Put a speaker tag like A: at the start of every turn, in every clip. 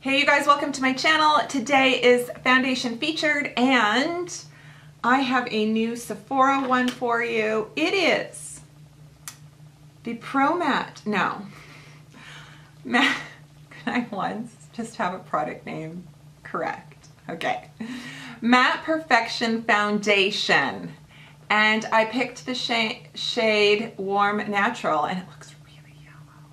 A: Hey you guys, welcome to my channel. Today is foundation featured and I have a new Sephora one for you. It is the Pro Matte. No. Matte. Can I once just have a product name correct? Okay. Matte Perfection Foundation. And I picked the shade Warm Natural and it looks really yellow.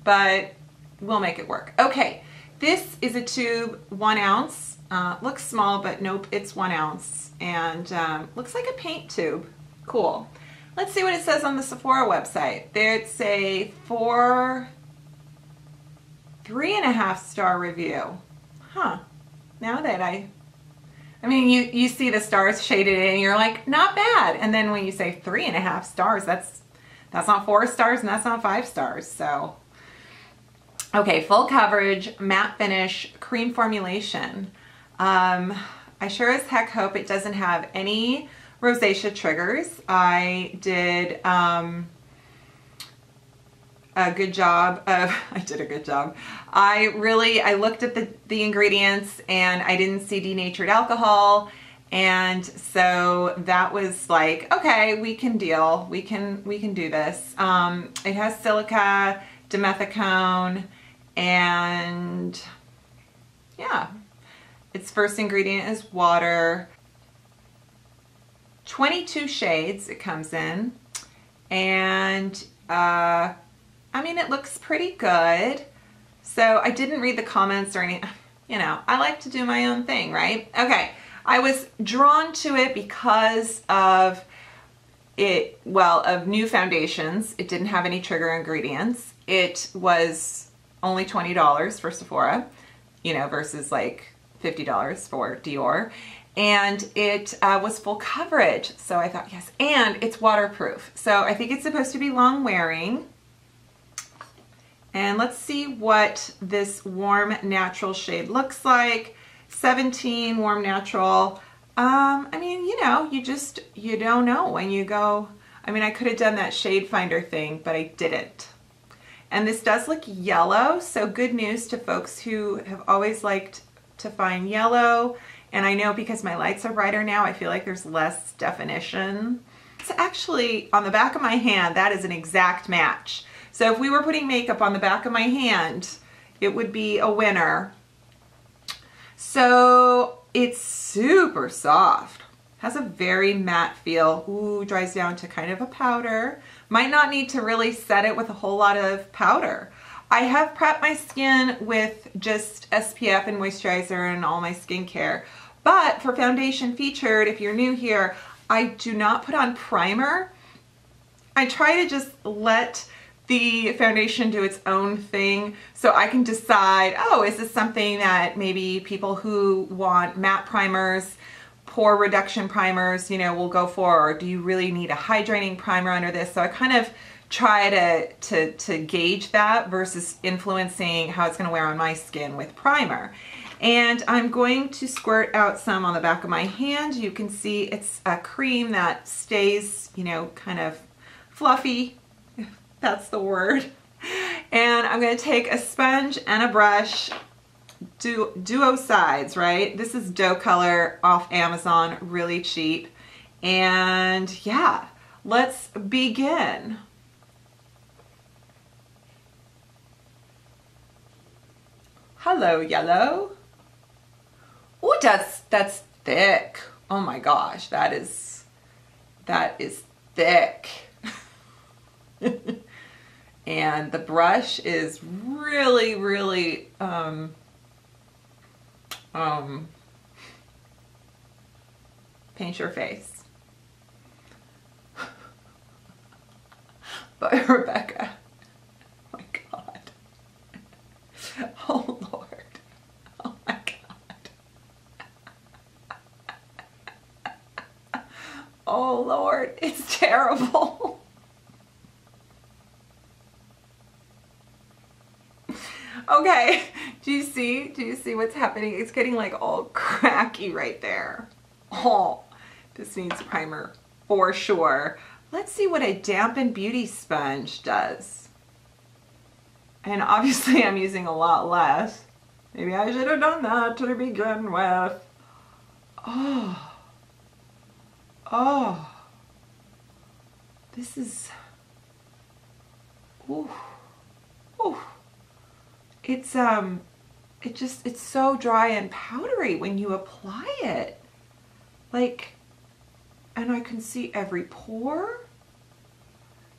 A: But we'll make it work. Okay. This is a tube, 1 ounce. Looks small, but nope, it's 1 ounce. And looks like a paint tube. Cool. Let's see what it says on the Sephora website. There's a 3.5 star review. Huh. Now that I mean, you see the stars shaded in, you're like, not bad. And then when you say 3.5 stars, that's not 4 stars and that's not 5 stars. So. Okay, full coverage, matte finish, cream formulation. I sure as heck hope it doesn't have any rosacea triggers. I did a good job of, I looked at the ingredients and I didn't see denatured alcohol. And so that was like, okay, we can deal. We can do this. It has silica, dimethicone, and yeah, its first ingredient is water. 22 shades it comes in, and I mean, it looks pretty good. So I didn't read the comments or any, you know, I like to do my own thing, right? Okay, I was drawn to it because of it, well, of new foundations. It didn't have any trigger ingredients. It was only $20 for Sephora, you know, versus like $50 for Dior. And it was full coverage. So I thought, yes, and it's waterproof. So I think it's supposed to be long wearing. And let's see what this Warm Natural shade looks like. 17 Warm Natural. I mean, you know, you don't know when you go. I mean, I could have done that shade finder thing, but I didn't. And this does look yellow, so good news to folks who have always liked to find yellow. And I know because my lights are brighter now, I feel like there's less definition. It's actually on the back of my hand, that is an exact match. So if we were putting makeup on the back of my hand, it would be a winner. So it's super soft. Has a very matte feel. Ooh, dries down to kind of a powder. Might not need to really set it with a whole lot of powder. I have prepped my skin with just SPF and moisturizer and all my skincare. But for foundation featured, if you're new here, I do not put on primer. I try to just let the foundation do its own thing so I can decide, oh, is this something that maybe people who want matte primers, pore reduction primers, you know, will go for, or do you really need a hydrating primer under this? So I kind of try to gauge that versus influencing how it's going to wear on my skin with primer. And I'm going to squirt out some on the back of my hand. You can see it's a cream that stays, you know, kind of fluffy, if that's the word. And I'm going to take a sponge and a brush, duo sides, right? This is dough color off Amazon, really cheap. And yeah, let's begin. Hello, yellow. Oh, that's thick. Oh my gosh, that is thick. And the brush is really paint your face. But Rebecca, oh my God. Oh Lord. Oh my God. Oh Lord, it's terrible. Okay, do you see what's happening? It's getting like all cracky right there. Oh, this needs primer for sure. Let's see what a dampened beauty sponge does. And obviously I'm using a lot less. Maybe I should have done that to begin with. Oh. Oh. This is, ooh. Ooh. It's it's so dry and powdery when you apply it. Like, and I can see every pore.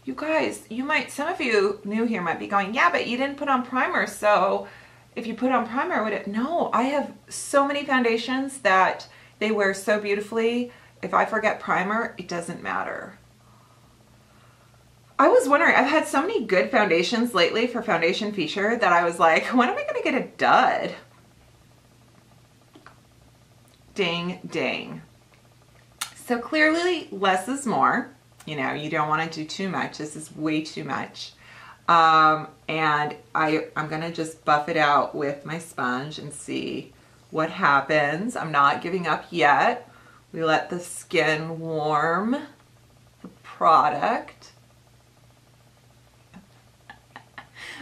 A: You guys, some of you new here might be going, yeah, but you didn't put on primer, so if you put on primer, would it? No, I have so many foundations that they wear so beautifully. If I forget primer, it doesn't matter. I was wondering, I've had so many good foundations lately for Foundation Feature that I was like, when am I going to get a dud? Ding, ding. So clearly less is more. You know, you don't want to do too much. This is way too much. And I'm going to just buff it out with my sponge and see what happens. I'm not giving up yet. We let the skin warm the product.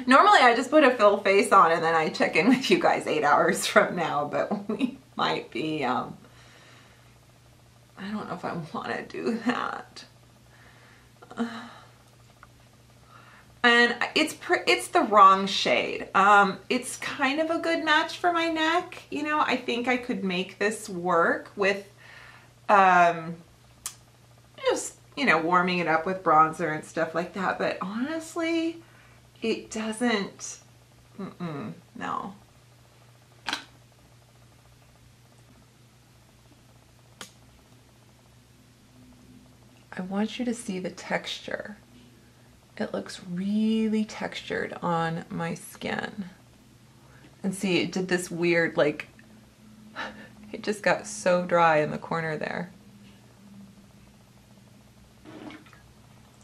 A: Normally I just put a full face on and then I check in with you guys 8 hours from now, but we might be, I don't know if I want to do that. And it's the wrong shade. It's kind of a good match for my neck. You know, I think I could make this work with, just, you know, warming it up with bronzer and stuff like that. But honestly, it doesn't, no. I want you to see the texture. It looks really textured on my skin. And see, it did this weird, like, it just got so dry in the corner there.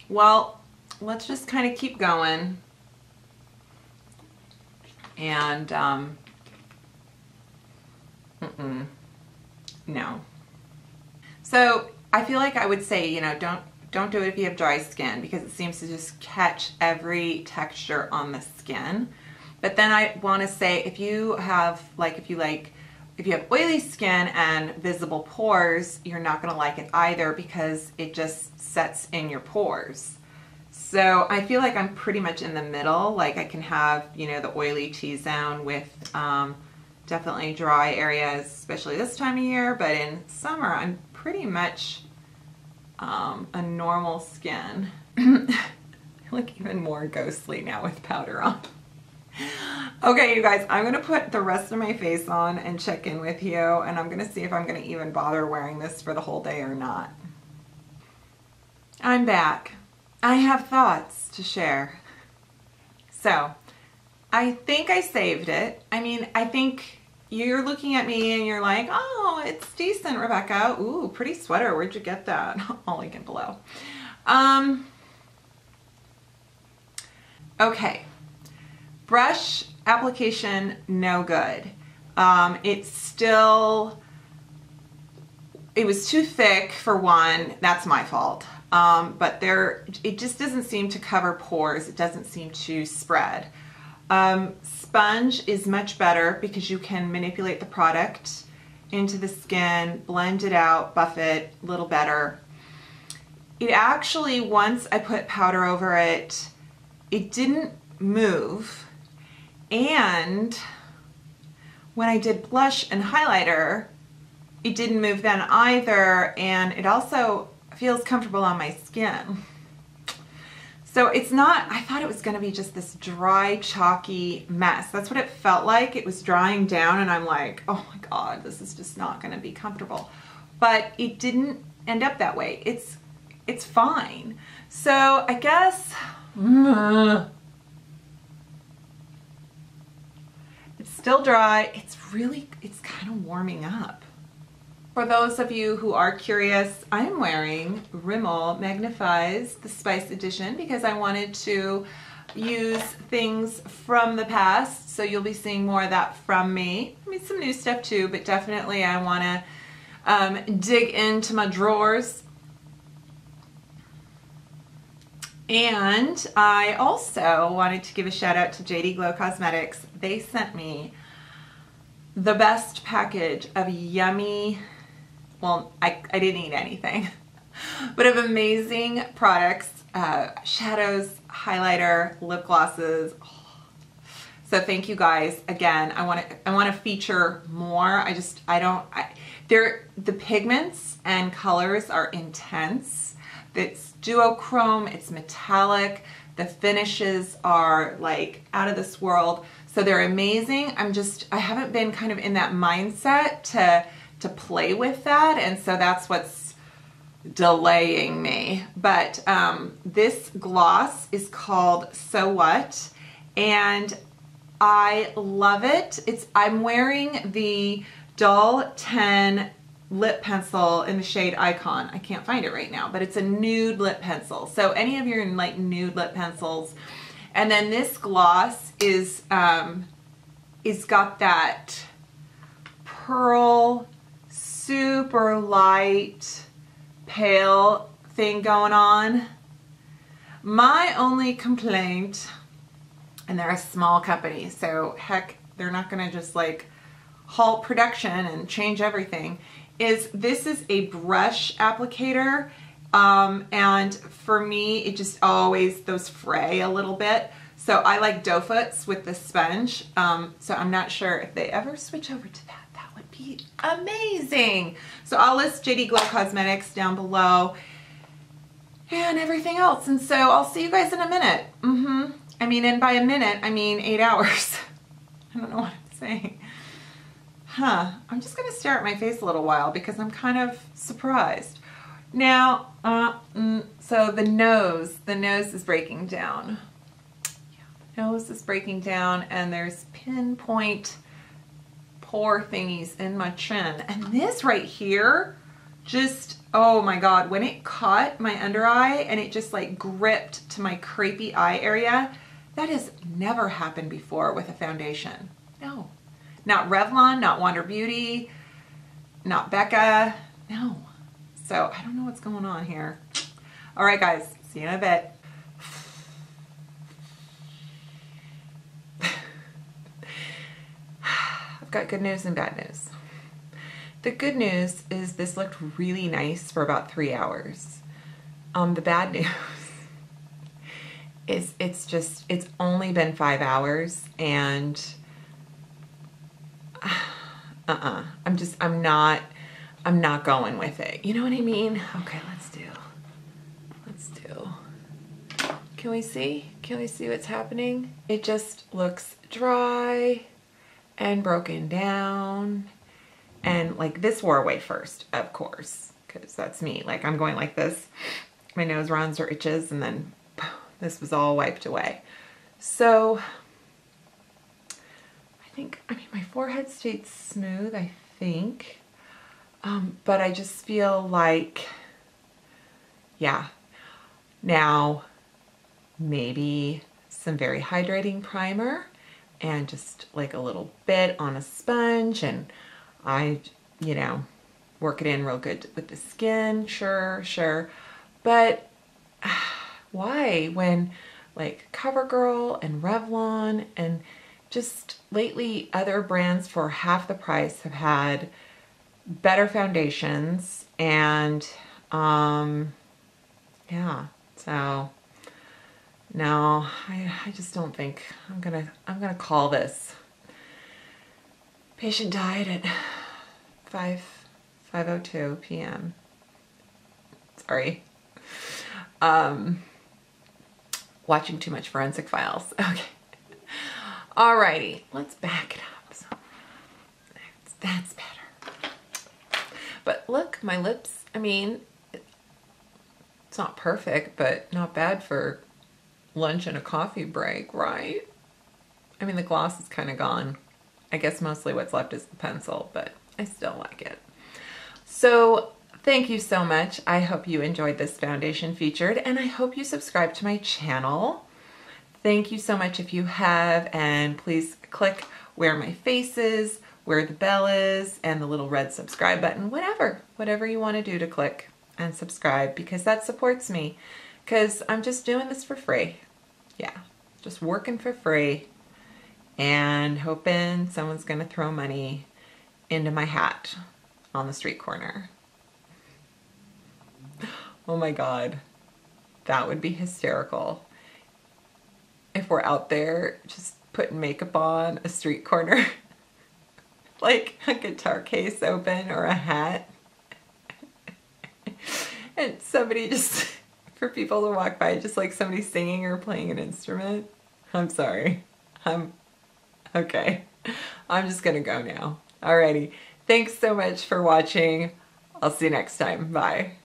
A: Well, let's just kind of keep going. And, no. So, I feel like I would say, you know, don't do it if you have dry skin, because it seems to just catch every texture on the skin. But then I want to say, if you have oily skin and visible pores, you're not going to like it either, because it just sets in your pores. So I feel like I'm pretty much in the middle. Like I can have, you know, the oily T-zone with definitely dry areas, especially this time of year. But in summer, I'm pretty much a normal skin. I look even more ghostly now with powder on. Okay, you guys, I'm gonna put the rest of my face on and check in with you, and I'm gonna see if I'm gonna even bother wearing this for the whole day or not. I'm back. I have thoughts to share. So, I think I saved it. I mean, I think you're looking at me and you're like, oh, it's decent, Rebecca. Ooh, pretty sweater. Where'd you get that? I'll link it below. Okay. Brush application, no good. It was too thick for one. That's my fault. But it just doesn't seem to cover pores. It doesn't seem to spread. Sponge is much better because you can manipulate the product into the skin, blend it out, buff it a little better. It actually, once I put powder over it, it didn't move. And when I did blush and highlighter, it didn't move then either. And it also feels comfortable on my skin. So it's not, I thought it was going to be just this dry, chalky mess. That's what it felt like. It was drying down and I'm like, oh my God, this is just not going to be comfortable. But it didn't end up that way. It's fine. So I guess, it's still dry. It's kind of warming up. For those of you who are curious, I'm wearing Rimmel MagnifEyes, the Spice Edition, because I wanted to use things from the past, so you'll be seeing more of that from me. I mean, some new stuff too, but definitely I want to dig into my drawers. And I also wanted to give a shout out to JD Glow Cosmetics. They sent me the best package of yummy, well, I didn't eat anything, but of amazing products, shadows, highlighter, lip glosses. So thank you guys again. I want to feature more. The pigments and colors are intense. It's duochrome, it's metallic. The finishes are like out of this world. So they're amazing. I haven't been kind of in that mindset to play with that. And so that's what's delaying me. But this gloss is called So What? And I love it. I'm wearing the Dull 10 lip pencil in the shade Icon. I can't find it right now, but it's a nude lip pencil. So any of your like nude lip pencils. And then this gloss is got that pearl, super light, pale thing going on. My only complaint, and they're a small company, so heck, they're not gonna just like halt production and change everything, is this is a brush applicator, and for me it just always, those fray a little bit. So I like doe foots with the sponge, so I'm not sure if they ever switch over to that. That would be amazing. So I'll list JD Glow Cosmetics down below and everything else. And so I'll see you guys in a minute. I mean, and by a minute, I mean 8 hours. I don't know what I'm saying. I'm just gonna stare at my face a little while because I'm kind of surprised. Now, so the nose is breaking down. Nose is breaking down, and there's pinpoint pore thingies in my chin. And this right here, just, oh my God, when it caught my under eye and it just like gripped to my crepey eye area, that has never happened before with a foundation. No, not Revlon, not Wander Beauty, not Becca, no. So I don't know what's going on here. All right, guys, see you in a bit. I've got good news and bad news. The good news is this looked really nice for about 3 hours. The bad news is it's only been 5 hours, and I'm not going with it. You know what I mean? Okay, let's do. Can we see what's happening? It just looks dry and broken down, and like this wore away first, of course, because that's me. Like I'm going like this, my nose runs or itches, and then this was all wiped away. So I mean my forehead stayed smooth, I think, but I just feel like, yeah, now maybe some very hydrating primer and just like a little bit on a sponge, and I, you know, work it in real good with the skin, sure. But why, when like CoverGirl and Revlon and just lately other brands for half the price have had better foundations, and yeah, so no, I just don't think I'm gonna call this. Patient died at 5:02 p.m. Sorry. Watching too much Forensic Files. Okay. Alrighty, let's back it up. So that's better. But look, my lips, I mean, it's not perfect, but not bad for lunch and a coffee break, right? I mean, the gloss is kind of gone. I guess mostly what's left is the pencil, but I still like it. So thank you so much. I hope you enjoyed this foundation featured, and I hope you subscribe to my channel. Thank you so much if you have, and please click where my face is, where the bell is, and the little red subscribe button, whatever you want to do to click and subscribe, because that supports me, because I'm just doing this for free. Yeah, just working for free. and hoping someone's gonna throw money into my hat on the street corner. Oh my God, that would be hysterical. If we're out there just putting makeup on a street corner, like a guitar case open or a hat, and somebody just, for people to walk by, just like somebody singing or playing an instrument. I'm sorry. Okay. I'm just gonna go now. Alrighty. Thanks so much for watching. I'll see you next time. Bye.